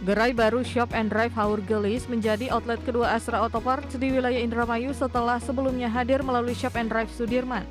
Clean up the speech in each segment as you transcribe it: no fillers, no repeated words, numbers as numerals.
Gerai baru Shop and Drive Haur Gelis menjadi outlet kedua Astra Auto Parts di wilayah Indramayu setelah sebelumnya hadir melalui Shop and Drive Sudirman.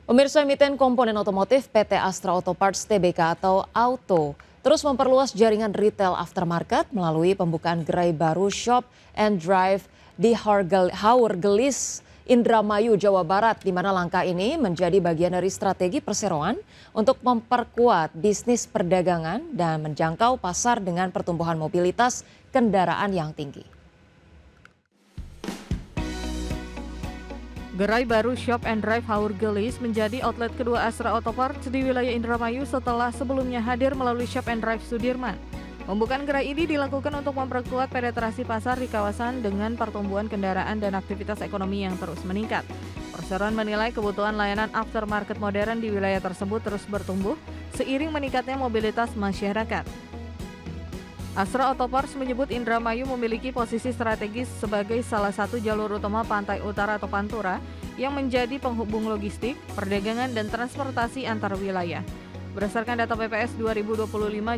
Pemirsa, emiten komponen otomotif PT Astra Auto Parts Tbk atau Auto terus memperluas jaringan retail aftermarket melalui pembukaan gerai baru Shop and Drive di Haur Gelis, Indramayu, Jawa Barat, di mana langkah ini menjadi bagian dari strategi perseroan untuk memperkuat bisnis perdagangan dan menjangkau pasar dengan pertumbuhan mobilitas kendaraan yang tinggi. Gerai baru Shop and Drive Haur Gelis menjadi outlet kedua Astra Auto Parts di wilayah Indramayu setelah sebelumnya hadir melalui Shop and Drive Sudirman. Pembukaan gerai ini dilakukan untuk memperkuat penetrasi pasar di kawasan dengan pertumbuhan kendaraan dan aktivitas ekonomi yang terus meningkat. Perseroan menilai kebutuhan layanan aftermarket modern di wilayah tersebut terus bertumbuh seiring meningkatnya mobilitas masyarakat. Astra Auto Parts menyebut Indramayu memiliki posisi strategis sebagai salah satu jalur utama pantai utara atau Pantura yang menjadi penghubung logistik, perdagangan, dan transportasi antar wilayah. Berdasarkan data BPS 2025,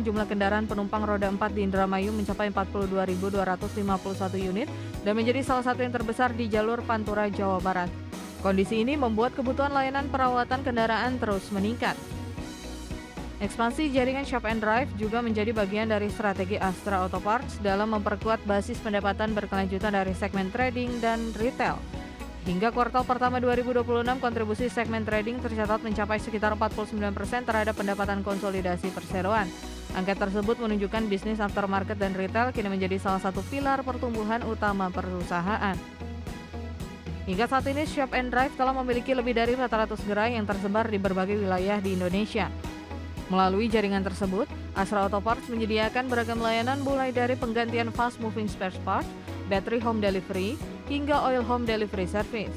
jumlah kendaraan penumpang roda 4 di Indramayu mencapai 42.251 unit dan menjadi salah satu yang terbesar di jalur Pantura, Jawa Barat. Kondisi ini membuat kebutuhan layanan perawatan kendaraan terus meningkat. Ekspansi jaringan Shop and Drive juga menjadi bagian dari strategi Astra Auto Parts dalam memperkuat basis pendapatan berkelanjutan dari segmen trading dan retail. Hingga kuartal pertama 2026, kontribusi segmen trading tercatat mencapai sekitar 49% terhadap pendapatan konsolidasi perseroan. Angka tersebut menunjukkan bisnis aftermarket dan retail kini menjadi salah satu pilar pertumbuhan utama perusahaan. Hingga saat ini, Shop and Drive telah memiliki lebih dari 400 gerai yang tersebar di berbagai wilayah di Indonesia. Melalui jaringan tersebut, Astra Auto Parts menyediakan beragam layanan mulai dari penggantian fast moving spare part, battery home delivery, hingga oil home delivery service.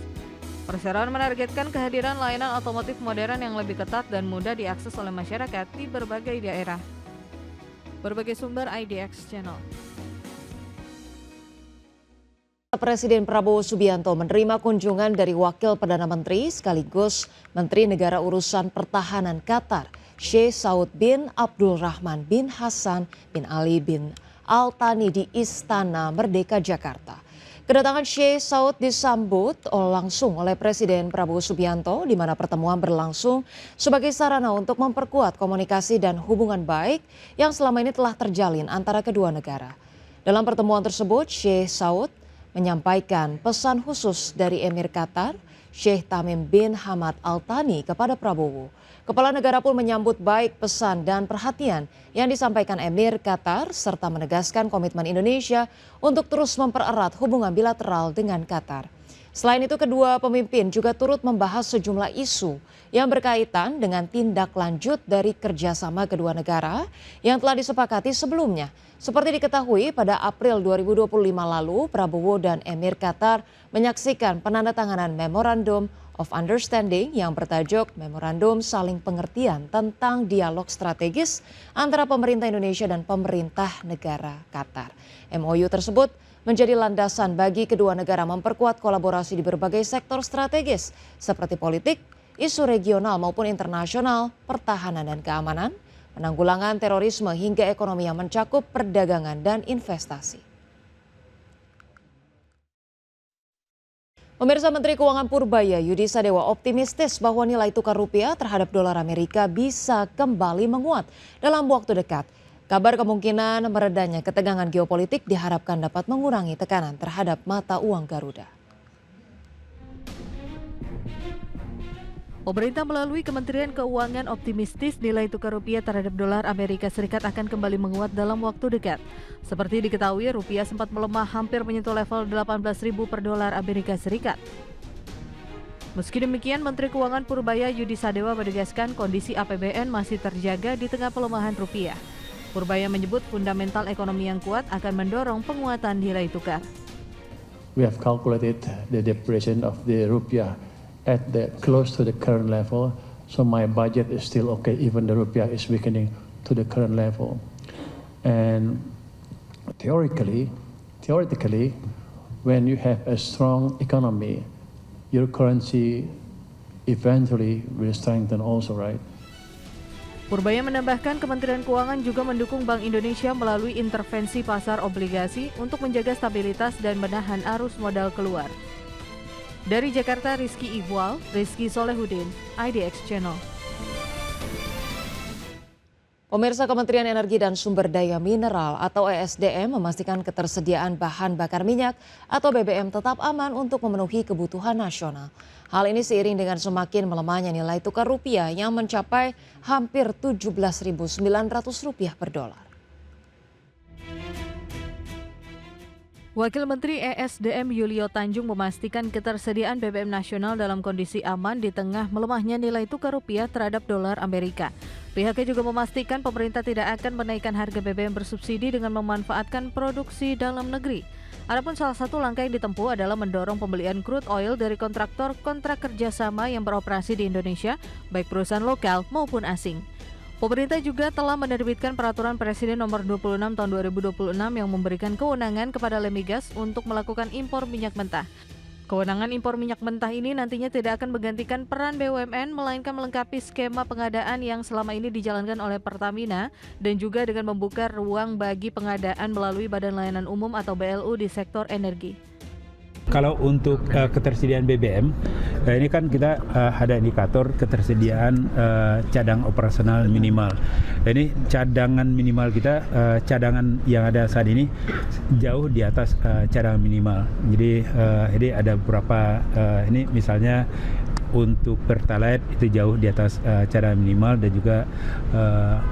Perseroan menargetkan kehadiran layanan otomotif modern yang lebih ketat dan mudah diakses oleh masyarakat di berbagai daerah. Berbagai sumber IDX Channel. Presiden Prabowo Subianto menerima kunjungan dari Wakil Perdana Menteri sekaligus Menteri Negara Urusan Pertahanan Qatar, Sheikh Saud bin Abdul Rahman bin Hassan bin Ali bin Al Thani di Istana Merdeka, Jakarta. Kedatangan Sheikh Saud disambut langsung oleh Presiden Prabowo Subianto, di mana pertemuan berlangsung sebagai sarana untuk memperkuat komunikasi dan hubungan baik yang selama ini telah terjalin antara kedua negara. Dalam pertemuan tersebut, Sheikh Saud menyampaikan pesan khusus dari Emir Qatar, Sheikh Tamim bin Hamad Al Thani kepada Prabowo. Kepala negara pun menyambut baik pesan dan perhatian yang disampaikan Emir Qatar serta menegaskan komitmen Indonesia untuk terus mempererat hubungan bilateral dengan Qatar. Selain itu, kedua pemimpin juga turut membahas sejumlah isu yang berkaitan dengan tindak lanjut dari kerjasama kedua negara yang telah disepakati sebelumnya. Seperti diketahui, pada April 2025 lalu, Prabowo dan Emir Qatar menyaksikan penandatanganan Memorandum of Understanding yang bertajuk Memorandum Saling Pengertian tentang Dialog Strategis antara pemerintah Indonesia dan pemerintah negara Qatar. MOU tersebut menjadi landasan bagi kedua negara memperkuat kolaborasi di berbagai sektor strategis seperti politik, isu regional maupun internasional, pertahanan dan keamanan, penanggulangan terorisme hingga ekonomi yang mencakup perdagangan dan investasi. Pemirsa, Menteri Keuangan Purbaya Yudi Sadewa optimistis bahwa nilai tukar rupiah terhadap dolar Amerika bisa kembali menguat dalam waktu dekat. Kabar kemungkinan meredanya ketegangan geopolitik diharapkan dapat mengurangi tekanan terhadap mata uang Garuda. Pemerintah melalui Kementerian Keuangan optimistis nilai tukar rupiah terhadap dolar Amerika Serikat akan kembali menguat dalam waktu dekat. Seperti diketahui, rupiah sempat melemah hampir menyentuh level 18.000 per dolar Amerika Serikat. Meski demikian, Menteri Keuangan Purbaya Yudi Sadewa menegaskan kondisi APBN masih terjaga di tengah pelemahan rupiah. Purbaya menyebut fundamental ekonomi yang kuat akan mendorong penguatan nilai tukar. We have calculated the depreciation of the rupiah at the close to the current level, so my budget is still okay even the rupiah is weakening to the current level. And theoretically, when you have a strong economy, your currency eventually will strengthen also, right? Purbaya menambahkan Kementerian Keuangan juga mendukung Bank Indonesia melalui intervensi pasar obligasi untuk menjaga stabilitas dan menahan arus modal keluar. Dari Jakarta, Rizky Ihwal, Rizky Solehudin, IDX Channel. Pemirsa, Kementerian Energi dan Sumber Daya Mineral atau ESDM memastikan ketersediaan bahan bakar minyak atau BBM tetap aman untuk memenuhi kebutuhan nasional. Hal ini seiring dengan semakin melemahnya nilai tukar rupiah yang mencapai hampir Rp17.900 per dolar. Wakil Menteri ESDM Yulio Tanjung memastikan ketersediaan BBM nasional dalam kondisi aman di tengah melemahnya nilai tukar rupiah terhadap dolar Amerika. Pihaknya juga memastikan pemerintah tidak akan menaikkan harga BBM bersubsidi dengan memanfaatkan produksi dalam negeri. Adapun salah satu langkah yang ditempuh adalah mendorong pembelian crude oil dari kontraktor kontrak kerjasama yang beroperasi di Indonesia, baik perusahaan lokal maupun asing. Pemerintah juga telah menerbitkan Peraturan Presiden Nomor 26 Tahun 2026 yang memberikan kewenangan kepada Lemigas untuk melakukan impor minyak mentah. Kewenangan impor minyak mentah ini nantinya tidak akan menggantikan peran BUMN, melainkan melengkapi skema pengadaan yang selama ini dijalankan oleh Pertamina dan juga dengan membuka ruang bagi pengadaan melalui Badan Layanan Umum atau BLU di sektor energi. Kalau untuk ketersediaan BBM, ini kan kita ada indikator ketersediaan cadang operasional minimal. Ini cadangan minimal kita, cadangan yang ada saat ini jauh di atas cadangan minimal. Jadi ini ada beberapa, ini misalnya untuk Pertalite itu jauh di atas cadangan minimal, dan juga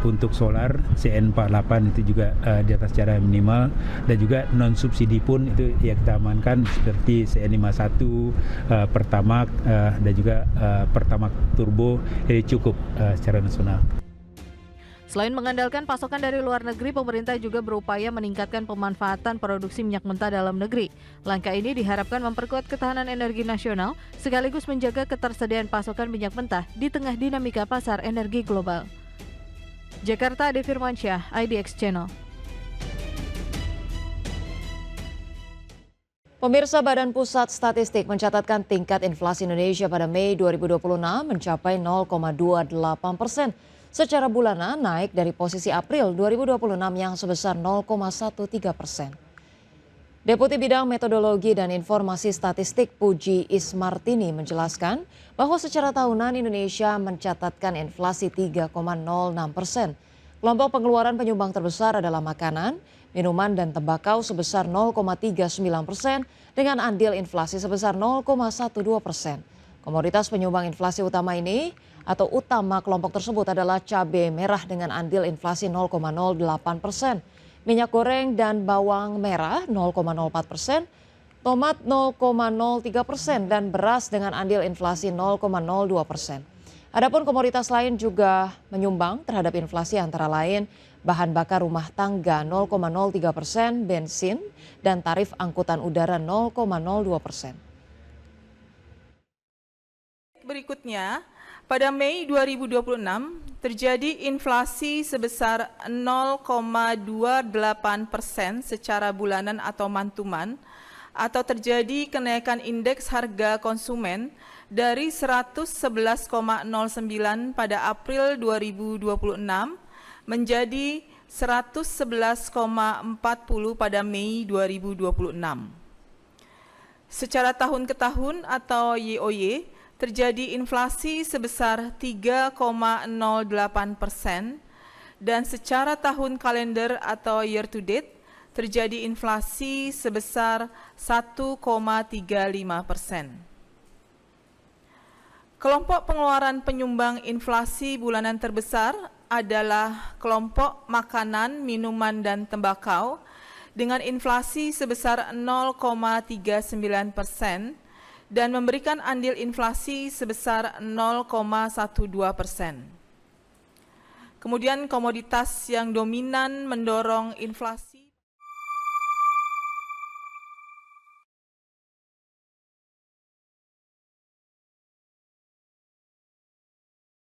untuk solar CN48 itu juga di atas cadangan minimal, dan juga non subsidi pun itu yang kita amankan seperti CN51, Pertamax, dan juga Pertamax Turbo, ini cukup secara nasional. Selain mengandalkan pasokan dari luar negeri, pemerintah juga berupaya meningkatkan pemanfaatan produksi minyak mentah dalam negeri. Langkah ini diharapkan memperkuat ketahanan energi nasional, sekaligus menjaga ketersediaan pasokan minyak mentah di tengah dinamika pasar energi global. Jakarta, Ade Firmansyah, IDX Channel. Pemirsa, Badan Pusat Statistik mencatatkan tingkat inflasi Indonesia pada Mei 2026 mencapai 0,28%. Secara bulanan naik dari posisi April 2026 yang sebesar 0,13%. Deputi Bidang Metodologi dan Informasi Statistik Puji Ismartini menjelaskan bahwa secara tahunan Indonesia mencatatkan inflasi 3,06%. Kelompok pengeluaran penyumbang terbesar adalah makanan, minuman, dan tembakau sebesar 0,39% dengan andil inflasi sebesar 0,12%. Komoditas penyumbang inflasi utama ini atau utama kelompok tersebut adalah cabai merah dengan andil inflasi 0,08%, minyak goreng dan bawang merah 0,04%, tomat 0,03% dan beras dengan andil inflasi 0,02%. Adapun komoditas lain juga menyumbang terhadap inflasi antara lain bahan bakar rumah tangga 0,03%, bensin, dan tarif angkutan udara 0,02%. Berikutnya, pada Mei 2026 terjadi inflasi sebesar 0,28% secara bulanan atau mantuman, atau terjadi kenaikan indeks harga konsumen dari 111,09 pada April 2026 menjadi 111,40 pada Mei 2026. Secara tahun ke tahun atau YoY, terjadi inflasi sebesar 3,08%, dan secara tahun kalender atau year to date terjadi inflasi sebesar 1,35%. Kelompok pengeluaran penyumbang inflasi bulanan terbesar adalah kelompok makanan, minuman, dan tembakau dengan inflasi sebesar 0,39%, dan memberikan andil inflasi sebesar 0,12%. Kemudian komoditas yang dominan mendorong inflasi